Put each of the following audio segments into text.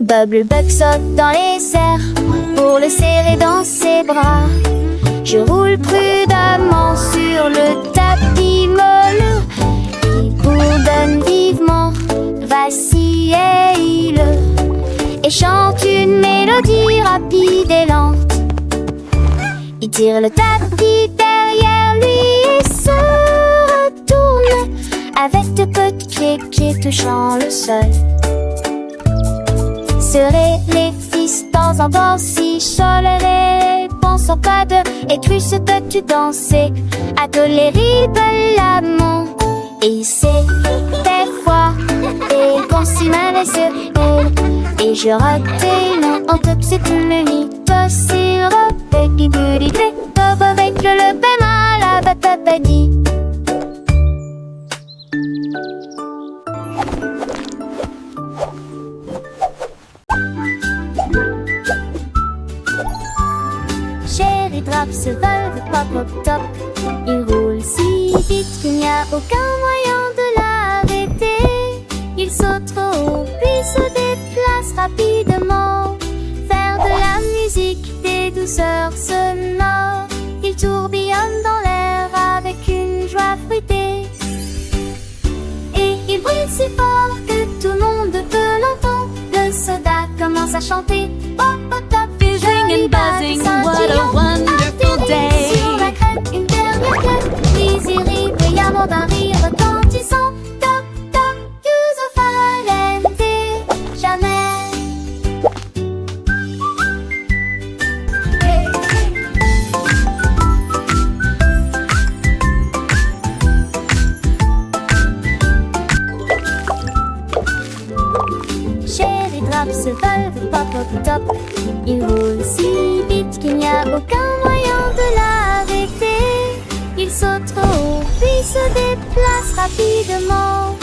Bubblebug saute dans les airs pour le serrer dans ses bras. Je roule prudemment sur le tapis moelleux. Il bourdonne vivement, vacille et chante une mélodie rapide et lente. Il tire le tapis derrière lui et se retourne avec de petits pieds touchant le sol. Serrer les fils temps en temps si cholerait, pensant pas de et plus se peut-tu danser. À tolérer de l'amant et c'est des fois et quand si mal et je ratais non en top c'est une nuit possible avec du goody top avec le paiement la batapadi. Chéri Drap se vole pop pop top. Il roule si vite qu'il n'y a aucun moyen de l'arrêter. Il saute trop haut puis se déplace rapidement. Faire de la musique, des douceurs sonores. Il tourbillonne dans l'air avec une joie fruitée. Et il brille si fort que tout le monde peut l'entendre. Le soda commence à chanter pop pop top. Fizzing and buzzing, what a wonderful day. Sur la crête, une dernière claque. Puis il rit brillamment d'un rire retentissant. Top, top, chiuso falente, jamais. Chéri Drap se vole pop pop top. Il roule si vite qu'il n'y a aucun moyen de l'arrêter. Il saute trop haut puis se déplace rapidement.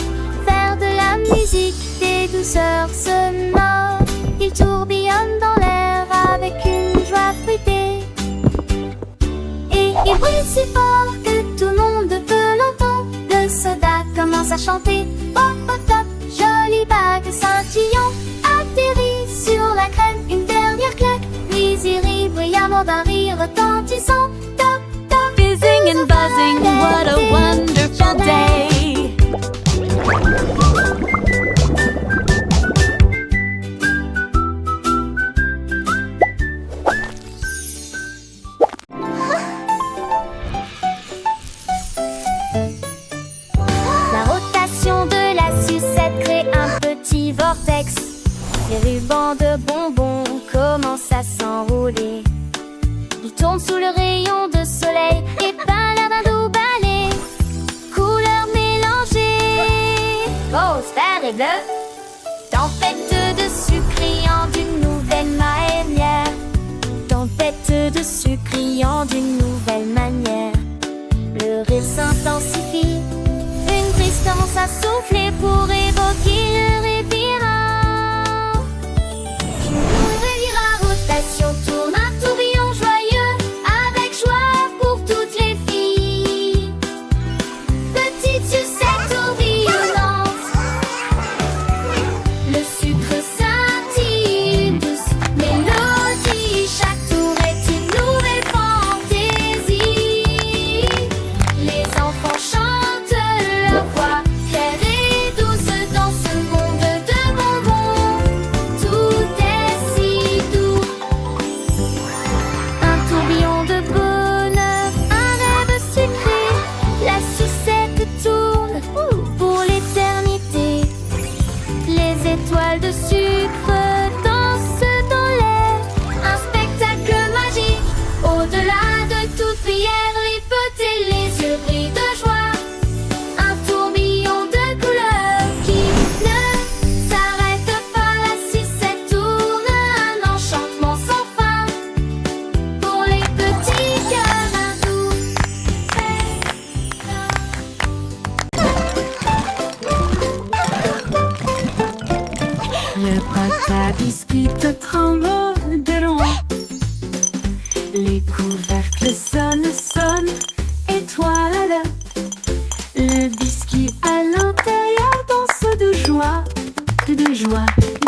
Faire de la musique, des douceurs sonores. Il tourbillonne dans l'air avec une joie fruitée. Et il brille si fort que tout le monde peut l'entendre. Le soda commence à chanter pop pop top. Jolie bague scintillant atterrit sur la crème, une dernière claque. Puis il rit brillamment d'un rire retentissant. Top, top, Fizzing and buzzing, what a wonderful day. La rotation de la sucette crée un petit vortex. Les rubans de bonbons commencent à s'enrouler. Il tourne sous le rayon de soleil et peint l'air d'un doux balai. Couleurs mélangées, rose, vert et bleu. Tempête de sucre criant d'une nouvelle manière. Tempête de sucre criant d'une nouvelle manière. Le rire s'intensifie. Une brise commence à souffler pour évoquer le révirant. Le révirant rotation tourne un tourbillon joyeux avec joie pour toutes les filles. Petite sucette tourbillonnante, le sucre scintille, une douce mélodie. Chaque tour est une nouvelle fantaisie. Les enfants chantent leur voix claire et douce dans ce monde de bonbons. Tout est si doux. Un tourbillon de bonheur, un rêve sucré. La sucette tourne pour l'éternité. Les étoiles de sucre dansent dans l'air. Un spectacle magique, au-delà de toute prière. Les petits, les yeux brillent de joie. Un tourbillon de couleurs qui ne s'arrête pas. La sucette tourne, un enchantement sans fin. Pour les petits cœurs, un doux Le papa biscuit te tremble de loin. Les couvercles sonnent, et toi là, le biscuit à l'intérieur danse de joie,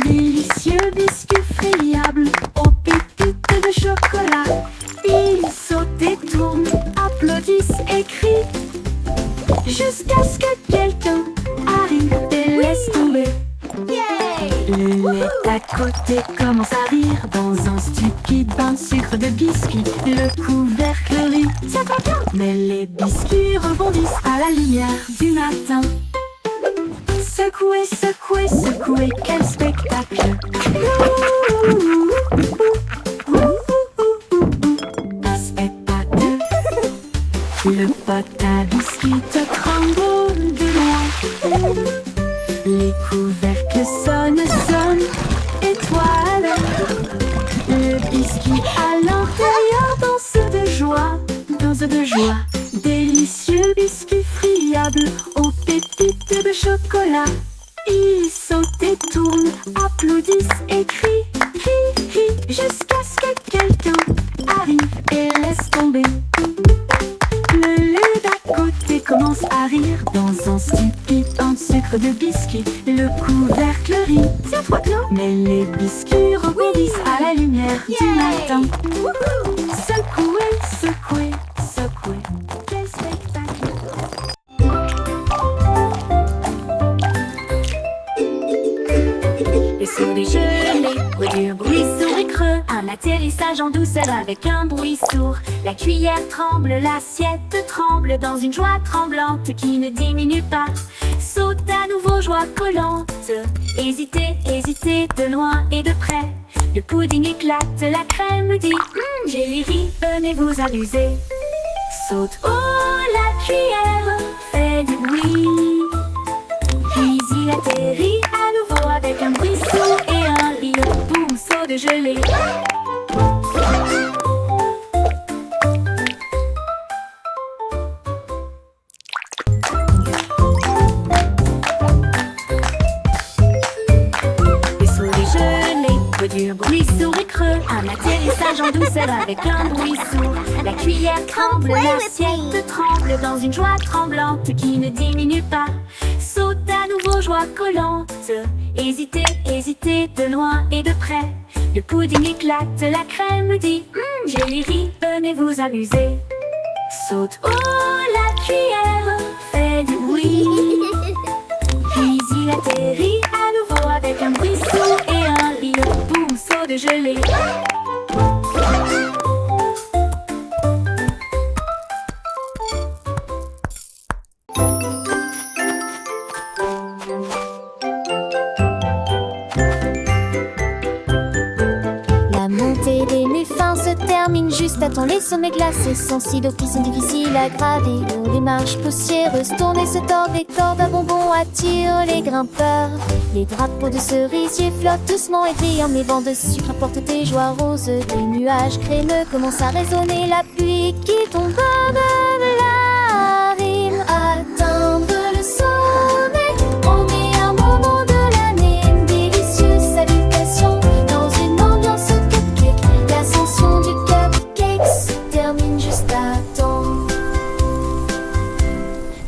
délicieux biscuits friables aux pépites de chocolat. Ils sautent et tournent, applaudissent et crient, jusqu'à ce que quelqu'un arrive et laisse tomber. Le lait à côté commence à rire dans un stupide bain de sucre de biscuits. Le couvercle rit, ça va bien, mais les biscuits rebondissent à la lumière du matin. Secouez, secouez, secouez, quel spectacle! Passe et pas deux. Le pot à biscuits te tremble de loin. Les couvercles sonnent, sonnent, étoiles. Le biscuit à l'intérieur danse de joie, danse de joie. Délicieux biscuits friables aux pépites de chocolat. Ils sautent et tournent, applaudissent et crient, crient, crient, jusqu'à ce que quelqu'un arrive et laisse tomber. Le lait d'à côté commence à rire dans un stupide pain de sucre de biscuits. Le couvercle rit, c'est à toi que non, mais les biscuits rebondissent à la lumière du matin. Secouez, secouez, secouez, quel spectacle! Les souris gelées, bruit dur, bruit sourd et creux. Un atterrissage en douceur avec un bruit sourd. La cuillère tremble, l'assiette tremble dans une joie tremblante qui ne diminue pas. Saute à nouveau, joie collante. Hésitez, hésitez de loin et de près. Le pudding éclate, la crème dit j'ai ri, venez vous amuser. Saute, oh la cuillère fait du bruit. Puis il atterrit à nouveau avec un bruit sourd et un rire. Boum, saut de gelée. Les souris gelées, bruit dur, bruit sourd et creux. Un atterrissage en douceur avec un bruit sourd. La cuillère tremble, l'assiette tremble dans une joie tremblante qui ne diminue pas. Saute à nouveau, joie collante. Hésitez, hésitez de loin et de près. Le pudding éclate, la crème dit j'ai ri, venez vous amuser. Saute, oh la cuillère fait du bruit. Puis il atterrit à nouveau avec un bruit sourd et un rire. Boum, saut de gelée. Juste à temps, les sommets glacés, sensibles aux qui sont difficiles à graver. Où les marches poussiéreuses tournent et se tordent, les cordes à bonbons attirent les grimpeurs. Les drapeaux de cerisier flottent doucement et brillent, mes bancs de sucre apportent tes joies roses. Des nuages crémeux commencent à résonner, la pluie qui tombe de la rime. Atteindre le sommet, au meilleur moment de l'année, une délicieuse salutation dans une ambiance cupcake. L'ascension du termine juste à temps.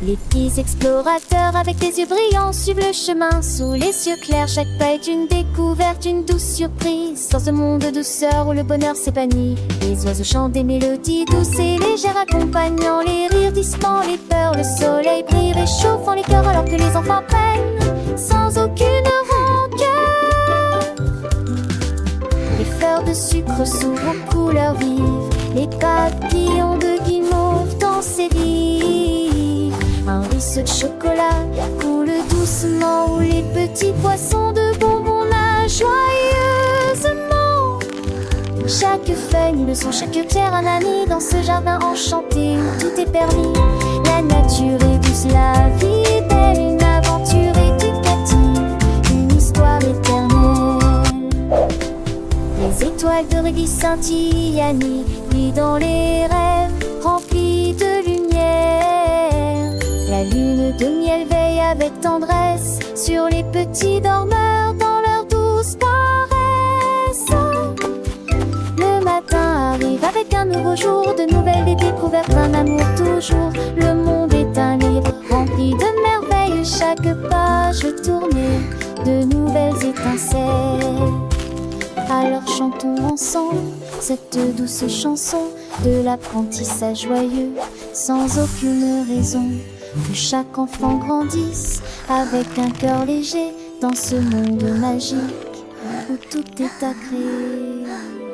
Les petits explorateurs avec des yeux brillants suivent le chemin sous les cieux clairs. Chaque pas est une découverte, une douce surprise. Dans ce monde de douceur où le bonheur s'épanouit, les oiseaux chantent des mélodies douces et légères, accompagnant les rires, dissipant les peurs. Le soleil brille, réchauffant les cœurs alors que les enfants prennent sans aucune rancœur. Les fleurs de sucre s'ouvrent aux couleurs vives, les papillons de guimauve dans ses rives. Un ruisseau de chocolat coule doucement où les petits poissons de bonbons nagent joyeusement. Chaque feuille, une leçon, chaque pierre, un ami dans ce jardin enchanté où tout est permis. La nature est douce, la vie est belle, une aventure éducative, une histoire éternelle. Les étoiles de rubis scintillent à nuit dans les rêves remplis de lumière. La lune de miel veille avec tendresse sur les petits dormeurs dans leur douce paresse. Le matin arrive avec un nouveau jour, de nouvelles découvertes, un amour toujours. Le monde est un livre rempli de merveilles, chaque pages tournées, de nouvelles étincelles. Alors chantons ensemble cette douce chanson de l'apprentissage joyeux, sans aucune raison. Que chaque enfant grandisse avec un cœur léger dans ce monde magique où tout est à créer.